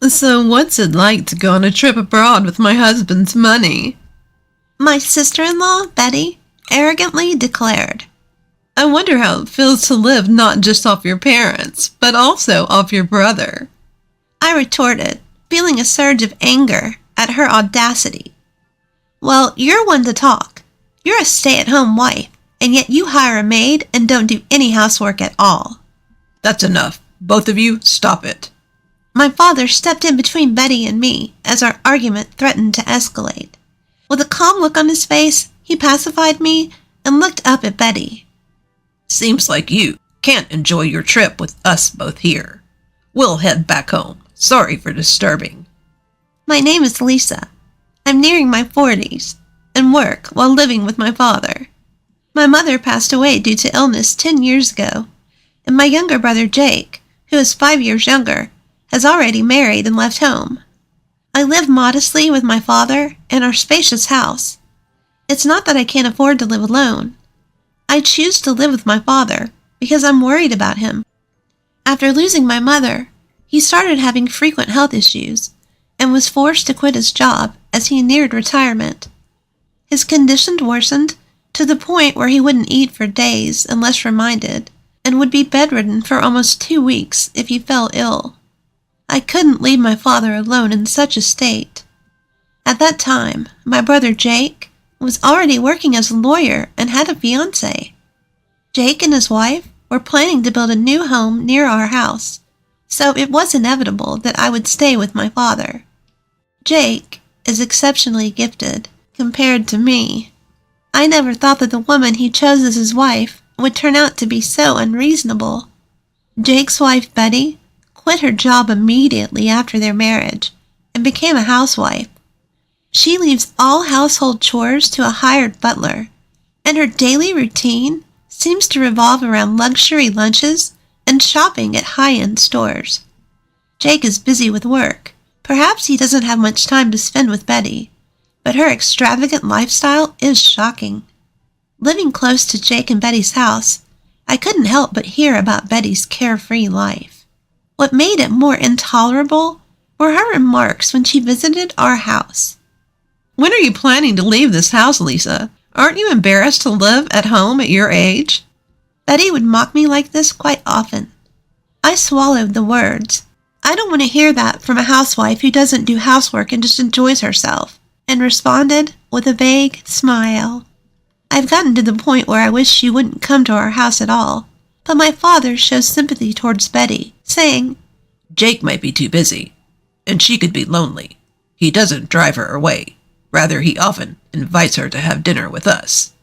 So what's it like to go on a trip abroad with my husband's money? My sister-in-law, Betty, arrogantly declared. I wonder how it feels to live not just off your parents, but also off your brother. I retorted, feeling a surge of anger at her audacity. Well, you're one to talk. You're a stay-at-home wife, and yet you hire a maid and don't do any housework at all. That's enough. Both of you, stop it. My father stepped in between Betty and me as our argument threatened to escalate. With a calm look on his face, he pacified me and looked up at Betty. Seems like you can't enjoy your trip with us both here. We'll head back home. Sorry for disturbing. My name is Lisa. I'm nearing my 40s and work while living with my father. My mother passed away due to illness 10 years ago, and my younger brother Jake, who is 5 years younger, has already married and left home. I live modestly with my father in our spacious house. It's not that I can't afford to live alone. I choose to live with my father because I'm worried about him. After losing my mother, he started having frequent health issues and was forced to quit his job as he neared retirement. His condition worsened to the point where he wouldn't eat for days unless reminded, and would be bedridden for almost 2 weeks if he fell ill. I couldn't leave my father alone in such a state. At that time, my brother Jake was already working as a lawyer and had a fiancé. Jake and his wife were planning to build a new home near our house, so it was inevitable that I would stay with my father. Jake is exceptionally gifted compared to me. I never thought that the woman he chose as his wife would turn out to be so unreasonable. Jake's wife, Betty, quit her job immediately after their marriage and became a housewife. She leaves all household chores to a hired butler, and her daily routine seems to revolve around luxury lunches and shopping at high-end stores. Jake is busy with work. Perhaps he doesn't have much time to spend with Betty, but her extravagant lifestyle is shocking. Living close to Jake and Betty's house, I couldn't help but hear about Betty's carefree life. What made it more intolerable were her remarks when she visited our house. When are you planning to leave this house, Lisa? Aren't you embarrassed to live at home at your age? Betty would mock me like this quite often. I swallowed the words. I don't want to hear that from a housewife who doesn't do housework and just enjoys herself, and responded with a vague smile. I've gotten to the point where I wish she wouldn't come to our house at all, but my father shows sympathy towards Betty, saying, Jake might be too busy, and she could be lonely. He doesn't drive her away. Rather, he often invites her to have dinner with us.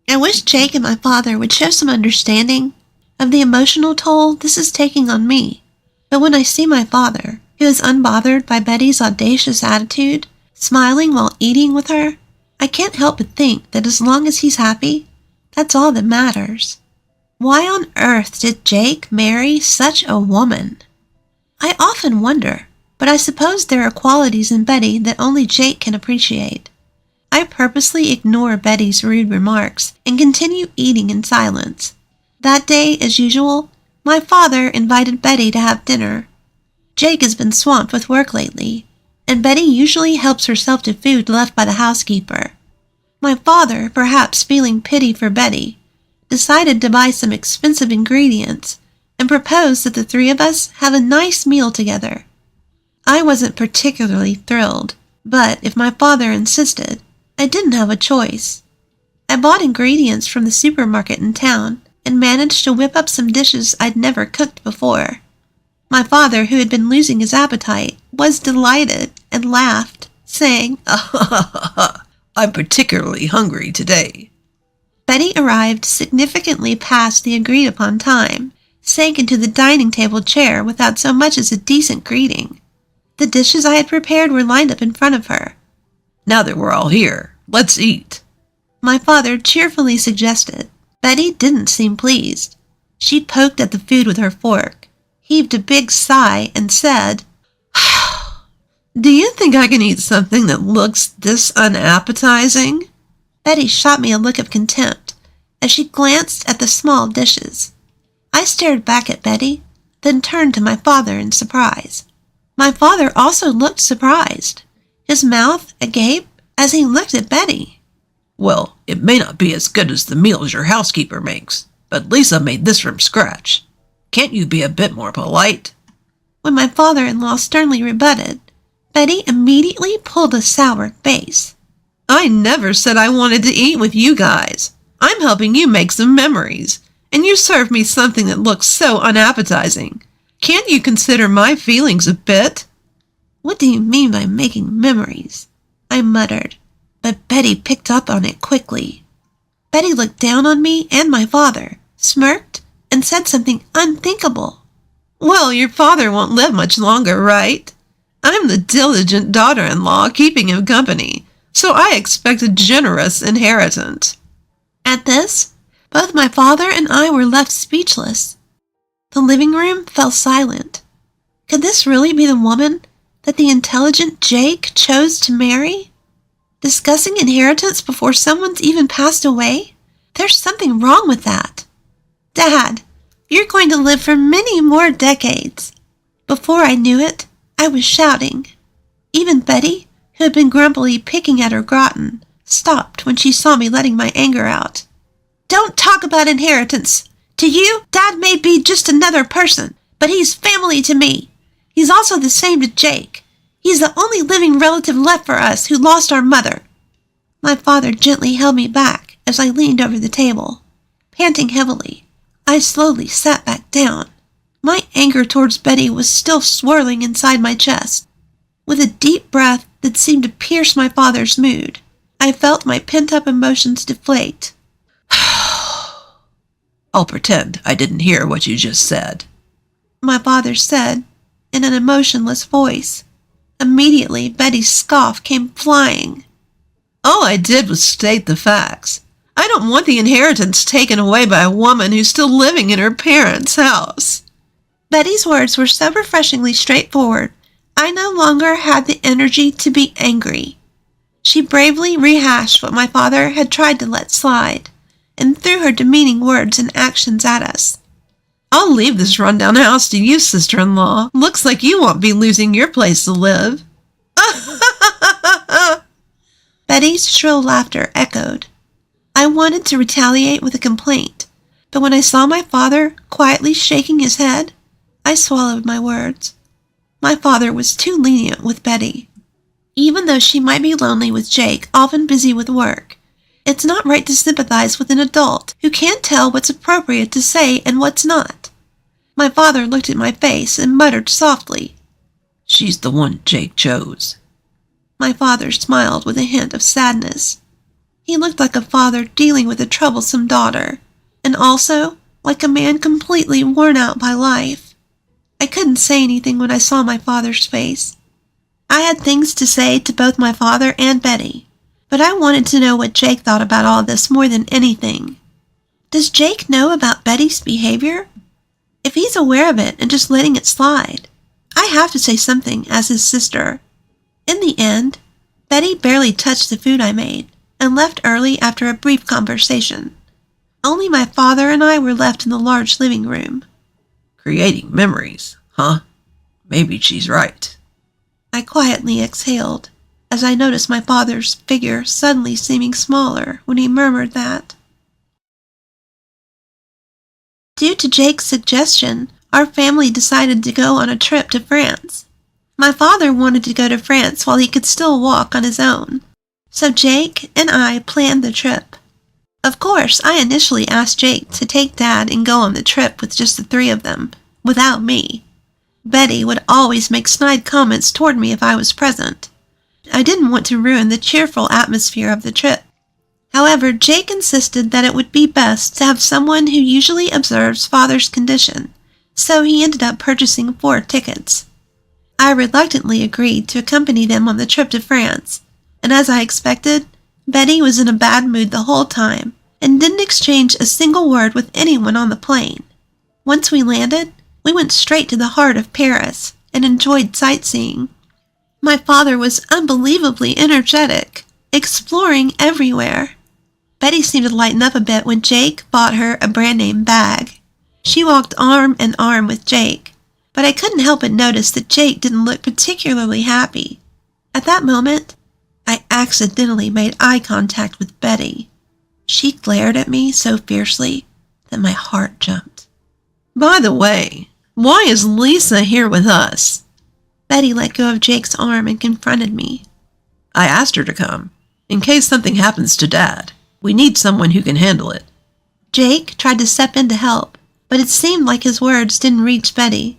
I wish Jake and my father would show some understanding of the emotional toll this is taking on me. But when I see my father, who is unbothered by Betty's audacious attitude, smiling while eating with her, I can't help but think that as long as he's happy, that's all that matters. Why on earth did Jake marry such a woman? I often wonder, but I suppose there are qualities in Betty that only Jake can appreciate. I purposely ignore Betty's rude remarks and continue eating in silence. That day, as usual, my father invited Betty to have dinner. Jake has been swamped with work lately, and Betty usually helps herself to food left by the housekeeper. My father, perhaps feeling pity for Betty, decided to buy some expensive ingredients and proposed that the three of us have a nice meal together. I wasn't particularly thrilled, but if my father insisted, I didn't have a choice. I bought ingredients from the supermarket in town and managed to whip up some dishes I'd never cooked before. My father, who had been losing his appetite, was delighted and laughed, saying, I'm particularly hungry today. Betty arrived significantly past the agreed-upon time, sank into the dining table chair without so much as a decent greeting. The dishes I had prepared were lined up in front of her. Now that we're all here, let's eat, my father cheerfully suggested. Betty didn't seem pleased. She poked at the food with her fork, heaved a big sigh, and said, Do you think I can eat something that looks this unappetizing? Betty shot me a look of contempt as she glanced at the small dishes. I stared back at Betty, then turned to my father in surprise. My father also looked surprised, his mouth agape as he looked at Betty. Well, it may not be as good as the meals your housekeeper makes, but Lisa made this from scratch. Can't you be a bit more polite? When my father-in-law sternly rebutted, Betty immediately pulled a sour face. I never said I wanted to eat with you guys. I'm helping you make some memories, and you serve me something that looks so unappetizing. Can't you consider my feelings a bit? What do you mean by making memories? I muttered, but Betty picked up on it quickly. Betty looked down on me and my father, smirked, and said something unthinkable. Well, your father won't live much longer, right? I'm the diligent daughter-in-law keeping him company, so I expect a generous inheritance. At this, both my father and I were left speechless. The living room fell silent. Could this really be the woman that the intelligent Jake chose to marry? Discussing inheritance before someone's even passed away? There's something wrong with that. Dad, you're going to live for many more decades. Before I knew it, I was shouting. Even Betty, who had been grumpily picking at her gratin, stopped when she saw me letting my anger out. Don't talk about inheritance. To you, Dad may be just another person, but he's family to me. He's also the same to Jake. He's the only living relative left for us who lost our mother. My father gently held me back as I leaned over the table. Panting heavily, I slowly sat back down. My anger towards Betty was still swirling inside my chest. With a deep breath that seemed to pierce my father's mood, I felt my pent-up emotions deflate. I'll pretend I didn't hear what you just said, my father said in an emotionless voice. Immediately, Betty's scoff came flying. All I did was state the facts. I don't want the inheritance taken away by a woman who's still living in her parents' house. Betty's words were so refreshingly straightforward, I no longer had the energy to be angry. She bravely rehashed what my father had tried to let slide, and threw her demeaning words and actions at us. I'll leave this rundown house to you, sister-in-law. Looks like you won't be losing your place to live. Betty's shrill laughter echoed. I wanted to retaliate with a complaint, but when I saw my father quietly shaking his head, I swallowed my words. My father was too lenient with Betty. Even though she might be lonely with Jake, often busy with work, it's not right to sympathize with an adult who can't tell what's appropriate to say and what's not. My father looked at my face and muttered softly, She's the one Jake chose. My father smiled with a hint of sadness. He looked like a father dealing with a troublesome daughter, and also like a man completely worn out by life. I couldn't say anything when I saw my father's face. I had things to say to both my father and Betty, but I wanted to know what Jake thought about all this more than anything. Does Jake know about Betty's behavior? If he's aware of it and just letting it slide, I have to say something as his sister. In the end, Betty barely touched the food I made and left early after a brief conversation. Only my father and I were left in the large living room. Creating memories, huh? Maybe she's right. I quietly exhaled as I noticed my father's figure suddenly seeming smaller when he murmured that. Due to Jake's suggestion, our family decided to go on a trip to France. My father wanted to go to France while he could still walk on his own, so Jake and I planned the trip. Of course, I initially asked Jake to take Dad and go on the trip with just the three of them, without me. Betty would always make snide comments toward me if I was present. I didn't want to ruin the cheerful atmosphere of the trip. However, Jake insisted that it would be best to have someone who usually observes Father's condition, so he ended up purchasing 4 tickets. I reluctantly agreed to accompany them on the trip to France, and as I expected, Betty was in a bad mood the whole time and didn't exchange a single word with anyone on the plane. Once we landed, we went straight to the heart of Paris and enjoyed sightseeing. My father was unbelievably energetic, exploring everywhere. Betty seemed to lighten up a bit when Jake bought her a brand-name bag. She walked arm in arm with Jake, but I couldn't help but notice that Jake didn't look particularly happy. At that moment, I accidentally made eye contact with Betty. She glared at me so fiercely that my heart jumped. By the way, why is Lisa here with us? Betty let go of Jake's arm and confronted me. I asked her to come. In case something happens to Dad, we need someone who can handle it. Jake tried to step in to help, but it seemed like his words didn't reach Betty.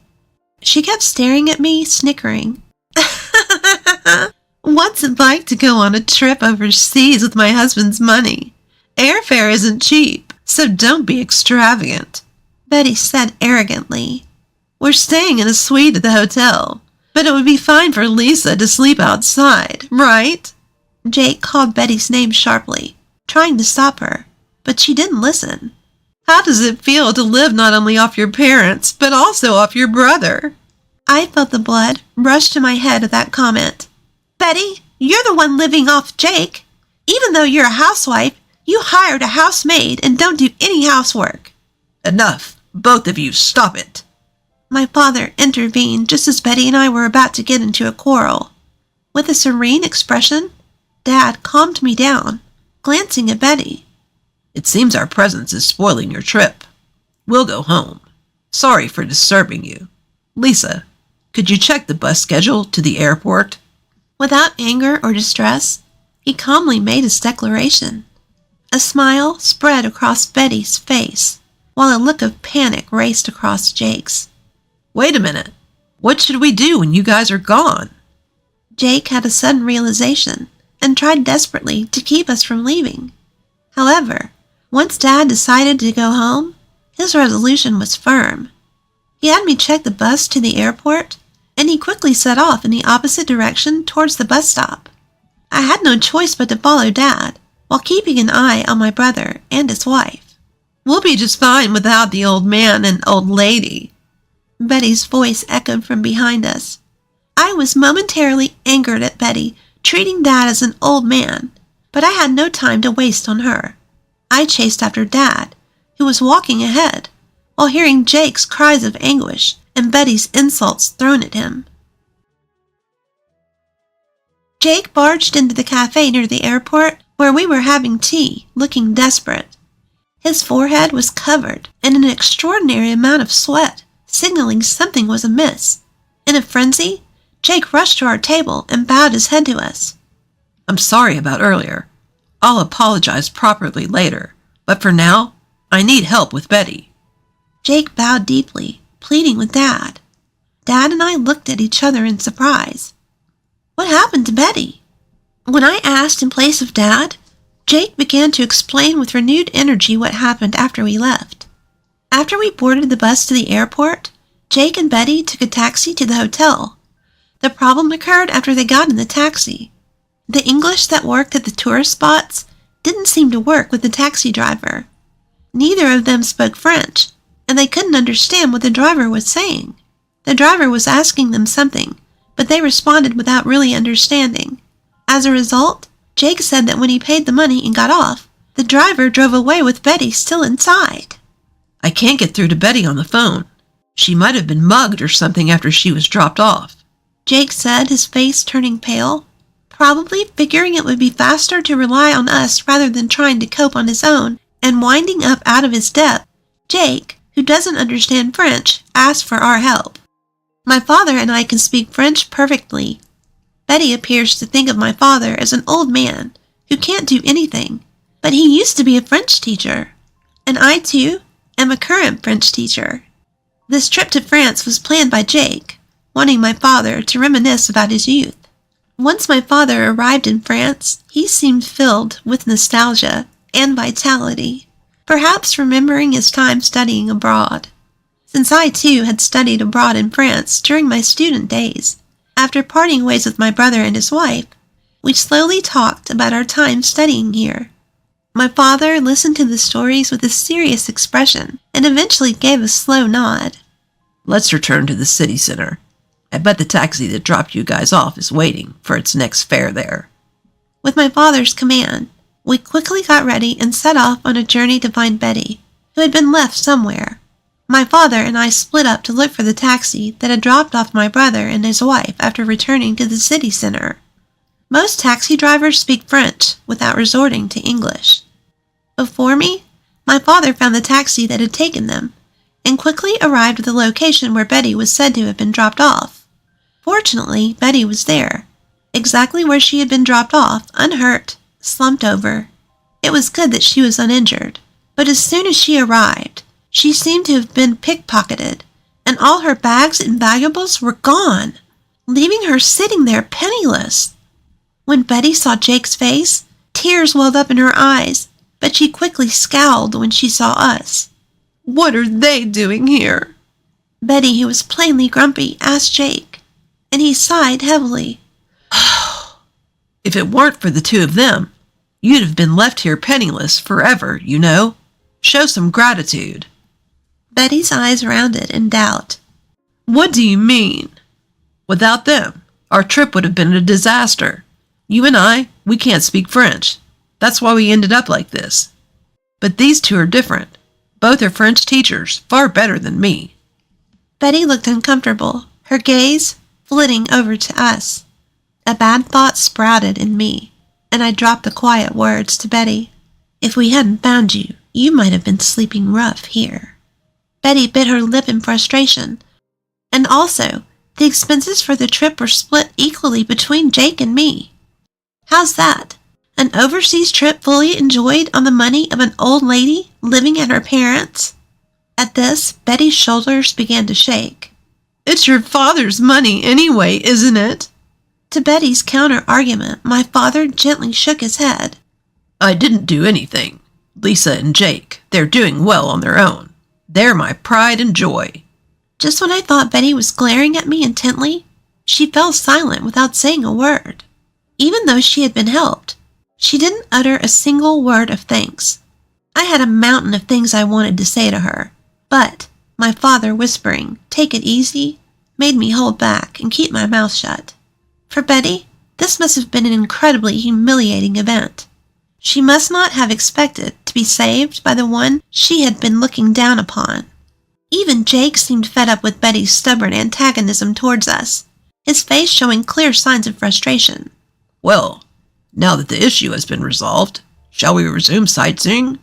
She kept staring at me, snickering. What's it like to go on a trip overseas with my husband's money? Airfare isn't cheap, so don't be extravagant, Betty said arrogantly. We're staying in a suite at the hotel, but it would be fine for Lisa to sleep outside, right? Jake called Betty's name sharply, trying to stop her, but she didn't listen. How does it feel to live not only off your parents, but also off your brother? I felt the blood rush to my head at that comment. Betty, you're the one living off Jake. Even though you're a housewife, you hired a housemaid and don't do any housework. Enough. Both of you, stop it. My father intervened just as Betty and I were about to get into a quarrel. With a serene expression, Dad calmed me down, glancing at Betty. It seems our presence is spoiling your trip. We'll go home. Sorry for disturbing you. Lisa, could you check the bus schedule to the airport? Without anger or distress, he calmly made his declaration. A smile spread across Betty's face, while a look of panic raced across Jake's. Wait a minute. What should we do when you guys are gone? Jake had a sudden realization and tried desperately to keep us from leaving. However, once Dad decided to go home, his resolution was firm. He had me check the bus to the airport, and he quickly set off in the opposite direction towards the bus stop. I had no choice but to follow Dad, while keeping an eye on my brother and his wife. We'll be just fine without the old man and old lady. Betty's voice echoed from behind us. I was momentarily angered at Betty treating Dad as an old man, but I had no time to waste on her. I chased after Dad, who was walking ahead, while hearing Jake's cries of anguish and Betty's insults thrown at him. Jake barged into the cafe near the airport where we were having tea, looking desperate. His forehead was covered in an extraordinary amount of sweat, signaling something was amiss. In a frenzy, Jake rushed to our table and bowed his head to us. I'm sorry about earlier. I'll apologize properly later, but for now, I need help with Betty. Jake bowed deeply, pleading with Dad. Dad and I looked at each other in surprise. What happened to Betty? When I asked in place of Dad, Jake began to explain with renewed energy what happened after we left. After we boarded the bus to the airport, Jake and Betty took a taxi to the hotel. The problem occurred after they got in the taxi. The English that worked at the tourist spots didn't seem to work with the taxi driver. Neither of them spoke French, and they couldn't understand what the driver was saying. The driver was asking them something, but they responded without really understanding. As a result, Jake said that when he paid the money and got off, the driver drove away with Betty still inside. I can't get through to Betty on the phone. She might have been mugged or something after she was dropped off, Jake said, his face turning pale, probably figuring it would be faster to rely on us rather than trying to cope on his own, and winding up out of his depth. Jake, who doesn't understand French, asked for our help. My father and I can speak French perfectly. Betty appears to think of my father as an old man who can't do anything, but he used to be a French teacher, and I, too, am a current French teacher. This trip to France was planned by Jake, wanting my father to reminisce about his youth. Once my father arrived in France, he seemed filled with nostalgia and vitality, perhaps remembering his time studying abroad. Since I, too, had studied abroad in France during my student days, after parting ways with my brother and his wife, we slowly talked about our time studying here. My father listened to the stories with a serious expression and eventually gave a slow nod. Let's return to the city center. I bet the taxi that dropped you guys off is waiting for its next fare there. With my father's command, we quickly got ready and set off on a journey to find Betty, who had been left somewhere. My father and I split up to look for the taxi that had dropped off my brother and his wife after returning to the city center. Most taxi drivers speak French without resorting to English. Before me, my father found the taxi that had taken them and quickly arrived at the location where Betty was said to have been dropped off. Fortunately, Betty was there, exactly where she had been dropped off, unhurt, slumped over. It was good that she was uninjured, but as soon as she arrived, she seemed to have been pickpocketed, and all her bags and valuables were gone, leaving her sitting there penniless. When Betty saw Jake's face, tears welled up in her eyes, but she quickly scowled when she saw us. What are they doing here? Betty, who was plainly grumpy, asked Jake, and he sighed heavily. If it weren't for the two of them, you'd have been left here penniless forever, you know. Show some gratitude. Betty's eyes rounded in doubt. What do you mean? Without them, our trip would have been a disaster. You and I, we can't speak French. That's why we ended up like this. But these two are different. Both are French teachers, far better than me. Betty looked uncomfortable, her gaze flitting over to us. A bad thought sprouted in me, and I dropped the quiet words to Betty. If we hadn't found you, you might have been sleeping rough here. Betty bit her lip in frustration. And also, the expenses for the trip were split equally between Jake and me. How's that? An overseas trip fully enjoyed on the money of an old lady living at her parents'? At this, Betty's shoulders began to shake. It's your father's money anyway, isn't it? To Betty's counter-argument, my father gently shook his head. I didn't do anything. Lisa and Jake, they're doing well on their own. They're my pride and joy. Just when I thought Betty was glaring at me intently, she fell silent without saying a word. Even though she had been helped, she didn't utter a single word of thanks. I had a mountain of things I wanted to say to her, but my father whispering, "Take it easy," made me hold back and keep my mouth shut. For Betty, this must have been an incredibly humiliating event. She must not have expected to be saved by the one she had been looking down upon. Even Jake seemed fed up with Betty's stubborn antagonism towards us, his face showing clear signs of frustration. Well, now that the issue has been resolved, shall we resume sightseeing?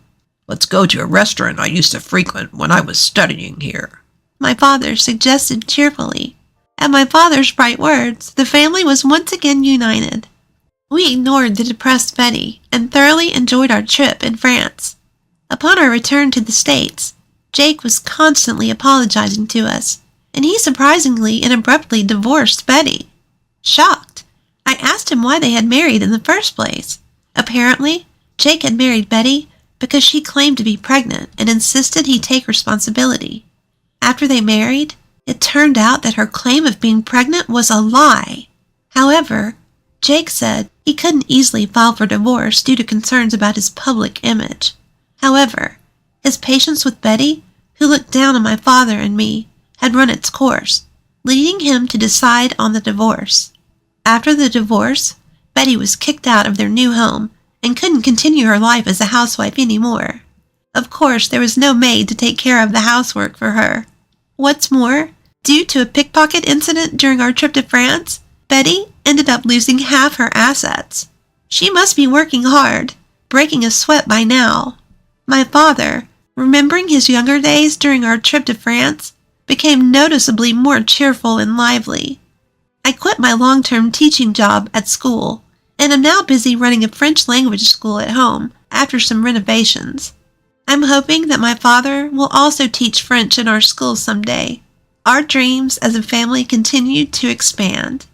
Let's go to a restaurant I used to frequent when I was studying here. My father suggested cheerfully. At my father's bright words, the family was once again united. We ignored the depressed Betty and thoroughly enjoyed our trip in France. Upon our return to the States, Jake was constantly apologizing to us, and he surprisingly and abruptly divorced Betty. Shocked, I asked him why they had married in the first place. Apparently, Jake had married Betty because she claimed to be pregnant and insisted he take responsibility. After they married, it turned out that her claim of being pregnant was a lie. However, Jake said he couldn't easily file for divorce due to concerns about his public image. However, his patience with Betty, who looked down on my father and me, had run its course, leading him to decide on the divorce. After the divorce, Betty was kicked out of their new home and couldn't continue her life as a housewife anymore. Of course, there was no maid to take care of the housework for her. What's more, due to a pickpocket incident during our trip to France, Betty ended up losing half her assets. She must be working hard, breaking a sweat by now. My father, remembering his younger days during our trip to France, became noticeably more cheerful and lively. I quit my long-term teaching job at school and am now busy running a French language school at home after some renovations. I'm hoping that my father will also teach French in our school someday. Our dreams as a family continue to expand.